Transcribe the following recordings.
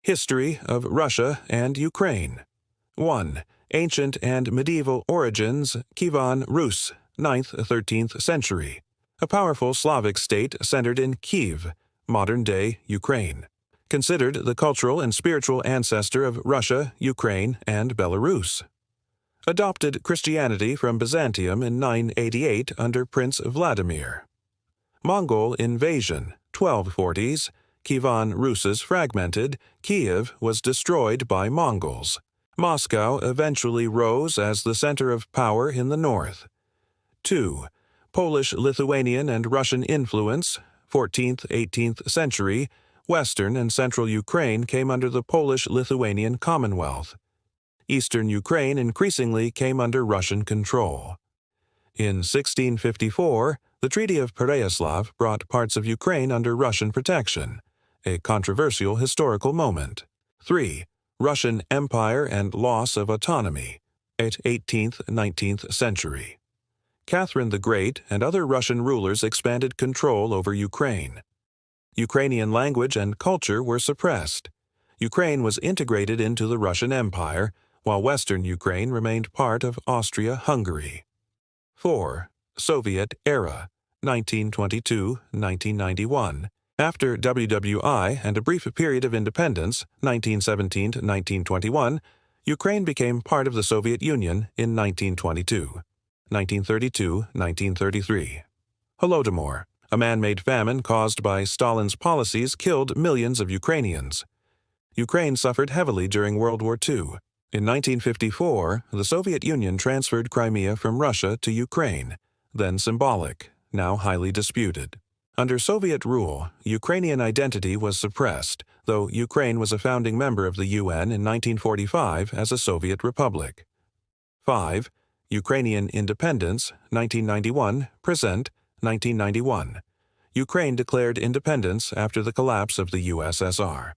History of Russia and Ukraine. 1. Ancient and medieval origins, Kievan Rus, 9th–13th century. A powerful Slavic state centered in Kiev, modern-day Ukraine. Considered the cultural and spiritual ancestor of Russia, Ukraine, and Belarus. Adopted Christianity from Byzantium in 988 under Prince Vladimir. Mongol invasion, 1240s. Kievan Rus' fragmented, Kiev was destroyed by Mongols. Moscow eventually rose as the center of power in the north. 2. Polish, Lithuanian, and Russian influence, 14th–18th century. Western and central Ukraine came under the Polish-Lithuanian Commonwealth. Eastern Ukraine increasingly came under Russian control. In 1654, the Treaty of Pereyaslav brought parts of Ukraine under Russian protection, a controversial historical moment. 3. Russian Empire and loss of autonomy, 18th–19th century. Catherine the Great and other Russian rulers expanded control over Ukraine. Ukrainian language and culture were suppressed. Ukraine was integrated into the Russian Empire, while Western Ukraine remained part of Austria-Hungary. 4. Soviet era, 1922–1991. After WWI and a brief period of independence, 1917–1921, Ukraine became part of the Soviet Union in 1922. 1932–1933. Holodomor, a man-made famine caused by Stalin's policies, killed millions of Ukrainians. Ukraine suffered heavily during World War II. In 1954, the Soviet Union transferred Crimea from Russia to Ukraine, then symbolic, now highly disputed. Under Soviet rule, Ukrainian identity was suppressed, though Ukraine was a founding member of the UN in 1945 as a Soviet republic. 5. Ukrainian independence, 1991, present, 1991. Ukraine declared independence after the collapse of the USSR.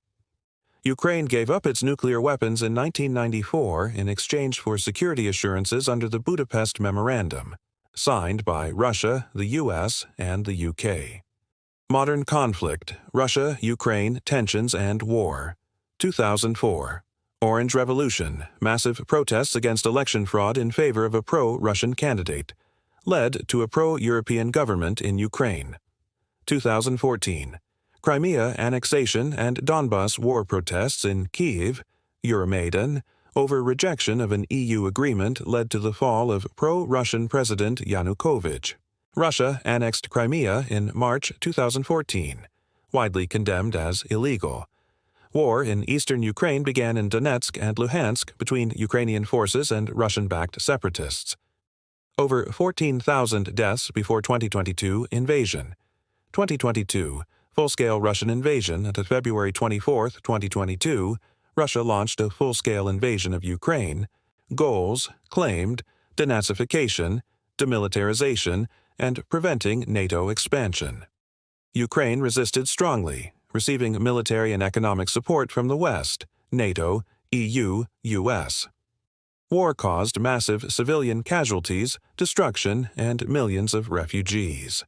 Ukraine gave up its nuclear weapons in 1994 in exchange for security assurances under the Budapest Memorandum, signed by Russia, the US, and the UK. Modern conflict, Russia, Ukraine, tensions and war. 2004. Orange Revolution, massive protests against election fraud in favor of a pro-Russian candidate, led to a pro-European government in Ukraine. 2014. Crimea annexation and Donbas war protests in Kyiv, Euromaidan, over rejection of an EU agreement led to the fall of pro-Russian President Yanukovych. Russia annexed Crimea in March 2014, widely condemned as illegal. War in eastern Ukraine began in Donetsk and Luhansk between Ukrainian forces and Russian-backed separatists. Over 14,000 deaths before 2022 invasion. 2022, full-scale Russian invasion. At February 24, 2022, Russia launched a full-scale invasion of Ukraine. Goals claimed denazification, demilitarization, and preventing NATO expansion. Ukraine resisted strongly, receiving military and economic support from the West, NATO, EU, US. War caused massive civilian casualties, destruction, and millions of refugees.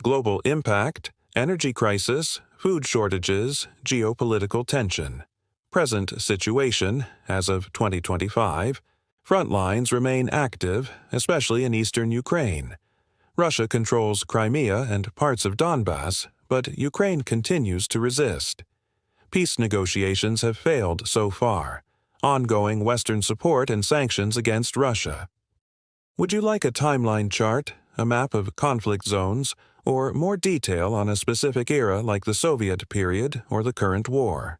Global impact, energy crisis, food shortages, geopolitical tension. Present situation, as of 2025, front lines remain active, especially in eastern Ukraine. Russia controls Crimea and parts of Donbas, but Ukraine continues to resist. Peace negotiations have failed so far. Ongoing Western support and sanctions against Russia. Would you like a timeline chart, a map of conflict zones, or more detail on a specific era like the Soviet period or the current war?